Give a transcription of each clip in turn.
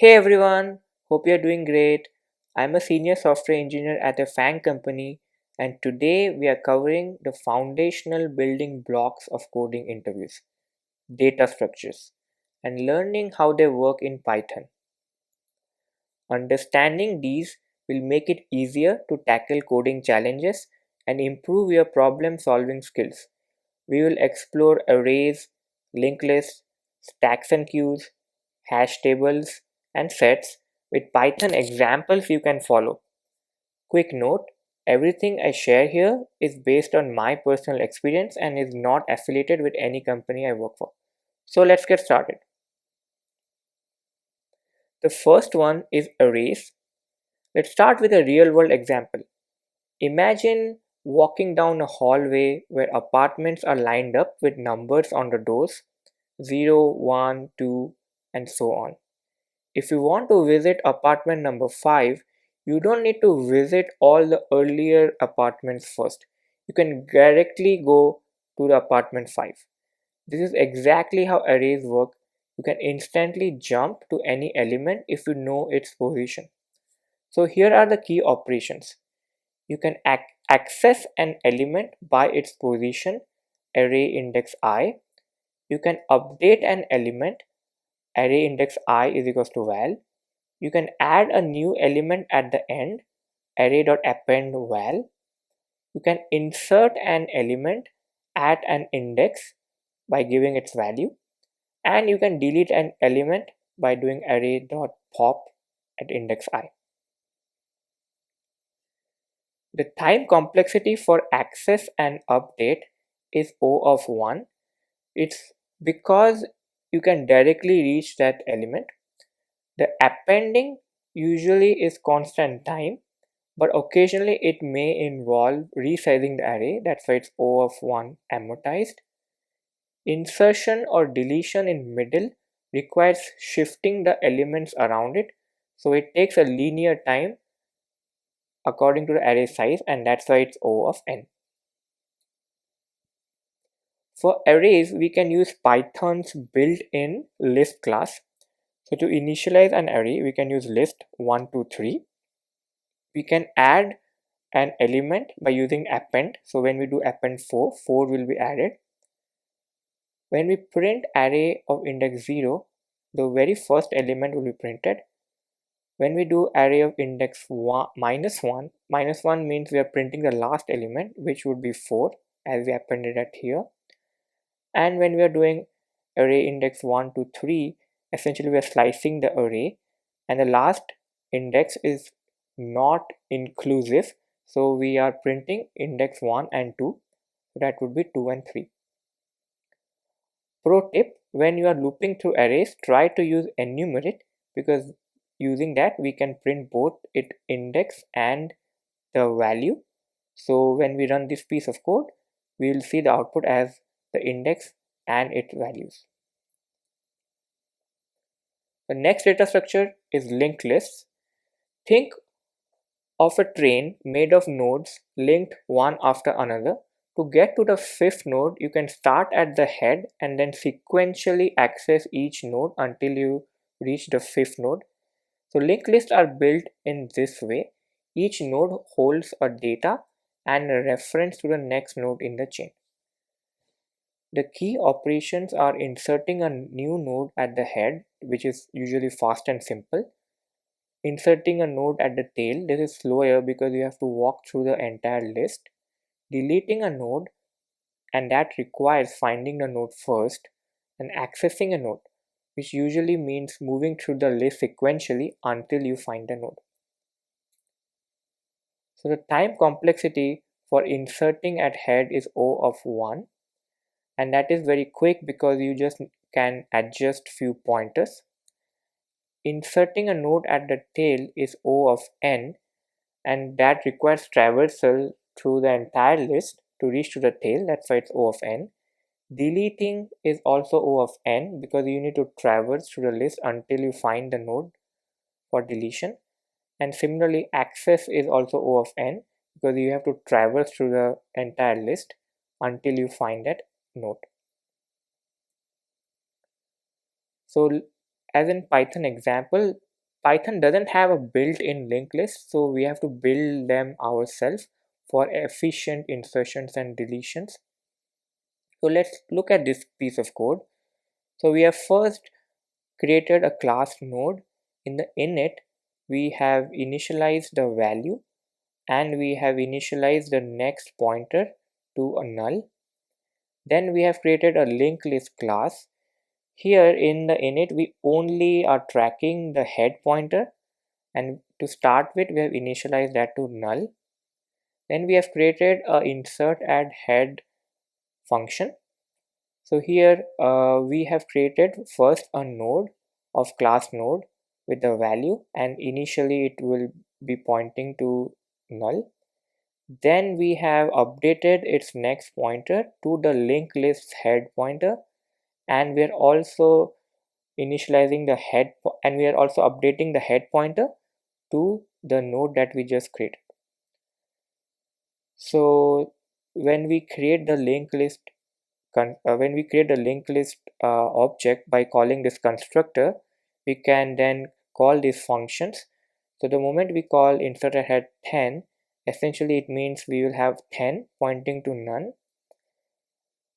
Hey everyone, hope you're doing great. I'm a senior software engineer at a FAANG company, and today we are covering the foundational building blocks of coding interviews, data structures, and learning how they work in Python. Understanding these will make it easier to tackle coding challenges and improve your problem solving skills. We will explore arrays, linked lists, stacks and queues, hash tables, and sets with Python examples you can follow. Quick note, everything I share here is based on my personal experience and is not affiliated with any company I work for. So let's get started. The first one is arrays. Let's start with a real world example. Imagine walking down a hallway where apartments are lined up with numbers on the doors 0, 1, 2, and so on. If you want to visit apartment number 5, you don't need to visit all the earlier apartments first. You can directly go to the apartment 5. This is exactly how arrays work. You can instantly jump to any element if you know its position. So here are the key operations. You can access an element by its position, array index I. You can update an element, array index I is equals to val. You can add a new element at the end, array.append val. You can insert an element at an index by giving its value. And you can delete an element by doing array.pop at index I. The time complexity for access and update is O of 1. It's because you can directly reach that element. The appending usually is constant time, but occasionally it may involve resizing the array. That's why it's O of 1 amortized. Insertion or deletion in middle requires shifting the elements around it, so it takes a linear time according to the array size, and that's why it's O of n. For arrays, we can use Python's built-in list class. So to initialize an array, we can use list 1, 2, 3. We can add an element by using append. So when we do append 4, 4 will be added. When we print array of index 0, the very first element will be printed. When we do array of index 1, minus 1 means we are printing the last element, which would be 4 as we appended it here. And when we are doing array index 1 to 3, essentially we are slicing the array, and the last index is not inclusive, so we are printing index 1 and 2, so that would be 2 and 3. Pro tip, when you are looping through arrays, try to use enumerate, because using that we can print both its index and the value. So when we run this piece of code, we will see the output as the index and its values. The next data structure is linked lists. Think of a train made of nodes linked one after another. To get to the fifth node, you can start at the head and then sequentially access each node until you reach the fifth node. So linked lists are built in this way. Each node holds a data and a reference to the next node in the chain. The key operations are inserting a new node at the head, which is usually fast and simple. Inserting a node at the tail, this is slower because you have to walk through the entire list. Deleting a node, and that requires finding the node first, and accessing a node, which usually means moving through the list sequentially until you find the node. So the time complexity for inserting at head is O of 1, and that is very quick because you just can adjust few pointers. Inserting a node at the tail is O of n, and that requires traversal through the entire list to reach to the tail. That's why it's O of n. Deleting is also O of n because you need to traverse through the list until you find the node for deletion. And similarly, access is also O of n because you have to traverse through the entire list until you find that node. So as in Python example, Python doesn't have a built-in linked list, so we have to build them ourselves for efficient insertions and deletions. So let's look at this piece of code. So we have first created a class node. In the init, we have initialized the value and we have initialized the next pointer to a null. Then we have created a linked list class. Here in the init, we only are tracking the head pointer, and to start with, we have initialized that to null. Then we have created a insert add head function. So here we have created first a node of class node with the value, and initially it will be pointing to null. Then we have updated its next pointer to the linked list head pointer, and we are also initializing the head and we are also updating the head pointer to the node that we just created. So when we create the linked list object by calling this constructor, we can then call these functions. So the moment we call insert ahead 10, essentially it means we will have 10 pointing to none,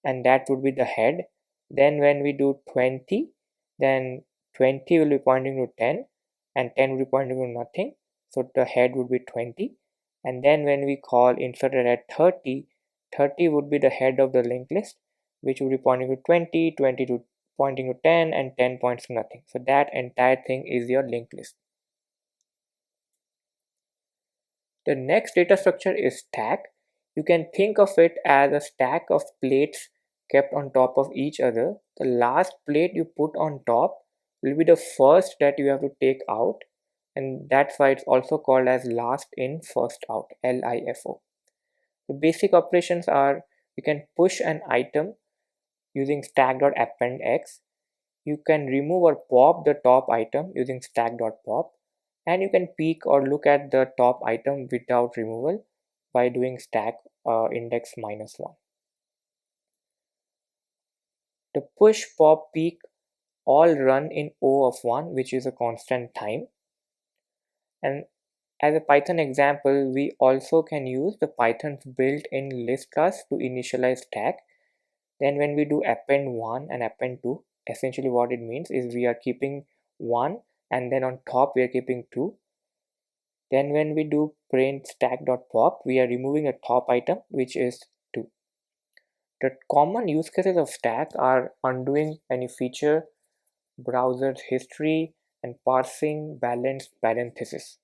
and that would be the head. Then when we do 20, then 20 will be pointing to 10 and 10 will be pointing to nothing, so the head would be 20. And then when we call insert at 30, 30 would be the head of the linked list, which would be pointing to 20, 20 to pointing to 10, and 10 points to nothing. So that entire thing is your linked list. The next data structure is stack. You can think of it as a stack of plates kept on top of each other. The last plate you put on top will be the first that you have to take out, and that's why it's also called as last in first out, LIFO. The basic operations are: you can push an item using stack.appendx, you can remove or pop the top item using stack.pop, and you can peek or look at the top item without removal by doing stack index -1. The push, pop, peek all run in O of 1, which is a constant time. And as a Python example, we also can use the Python's built-in list class to initialize stack. Then when we do append 1 and append 2, essentially what it means is we are keeping 1 and then on top we are keeping 2. Then when we do print stack.pop, we are removing a top item, which is 2. The common use cases of stack are undoing any feature, browser's history, and parsing balanced parentheses.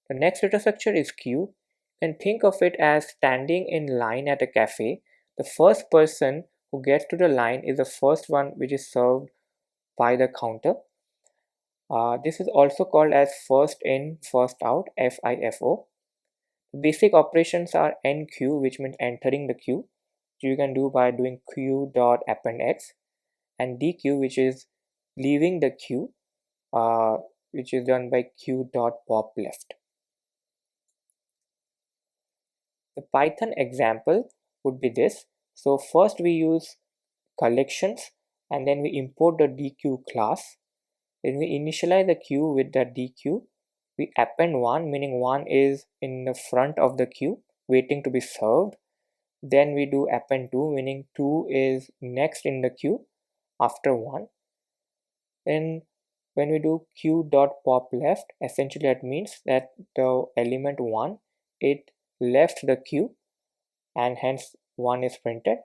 The next data structure is queue. You can think of it as standing in line at a cafe. The first person who gets to the line is the first one which is served by the counter. This is also called as first in, first out, FIFO. Basic operations are enqueue, which means entering the queue, which you can do by doing queue.appendx, and dequeue, which is leaving the queue, which is done by queue.popleft. The Python example would be this. So first we use collections and then we import the dequeue class. Then we initialize the queue with the dequeue. We append 1, meaning 1 is in the front of the queue waiting to be served. Then we do append 2, meaning 2 is next in the queue after 1. Then when we do queue.popleft, essentially that means that the element 1, it left the queue and hence 1 is printed,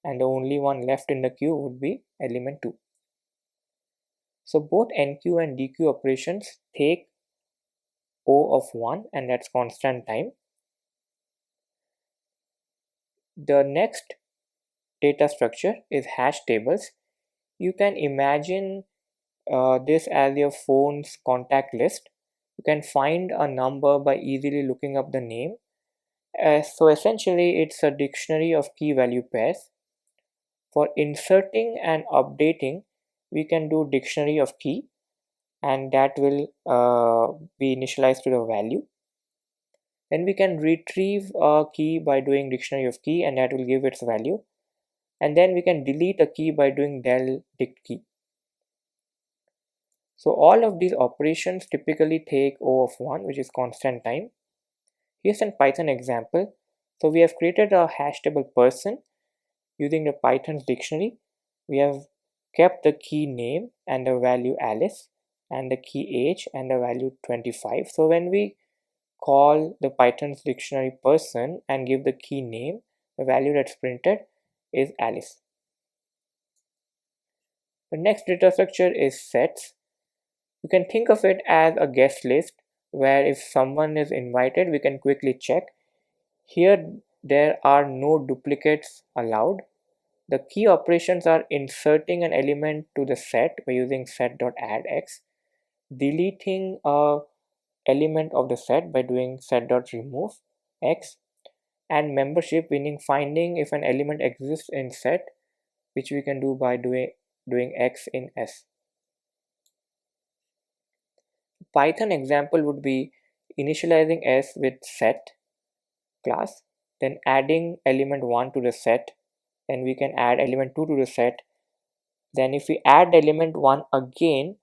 and the only one left in the queue would be element 2. So both enqueue and dequeue operations take O of 1, and that's constant time. The next data structure is hash tables. You can imagine this as your phone's contact list. You can find a number by easily looking up the name. So essentially it's a dictionary of key value pairs. For inserting and updating, we can do dictionary of key, and that will be initialized to the value. Then we can retrieve a key by doing dictionary of key, and that will give its value. And then we can delete a key by doing del dict key. So all of these operations typically take O of 1, which is constant time. Here's a Python example. So we have created a hash table person using the Python's dictionary. We have kept the key name and the value Alice and the key age and the value 25. So when we call the Python's dictionary person and give the key name, the value that's printed is Alice. The next data structure is sets. You can think of it as a guest list where if someone is invited, we can quickly check. Here, there are no duplicates allowed. The key operations are inserting an element to the set by using set.addX, deleting a element of the set by doing set.removeX, and membership, meaning finding if an element exists in set, which we can do by doing X in S. Python example would be initializing S with set class, then adding element 1 to the set, then we can add element 2 to the set. Then if we add element 1 again,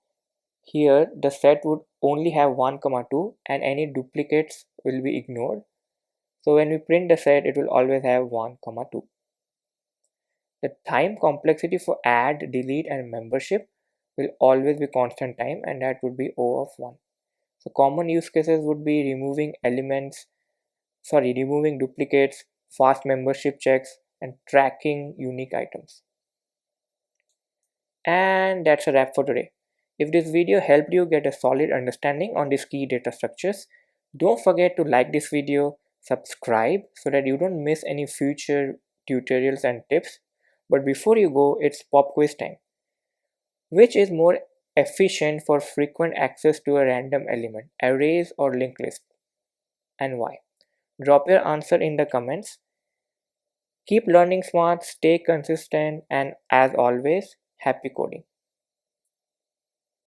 here the set would only have 1 comma 2 and any duplicates will be ignored. So when we print the set, it will always have 1 comma 2. The time complexity for add, delete and membership will always be constant time, and that would be O of 1. So common use cases would be removing duplicates, fast membership checks, and tracking unique items. And that's a wrap for today. If this video helped you get a solid understanding on these key data structures, don't forget to like this video, subscribe so that you don't miss any future tutorials and tips. But before you go, it's pop quiz time. Which is more efficient for frequent access to a random element, arrays or linked list, and why? Drop your answer in the comments. Keep learning smart, stay consistent, and as always, happy coding.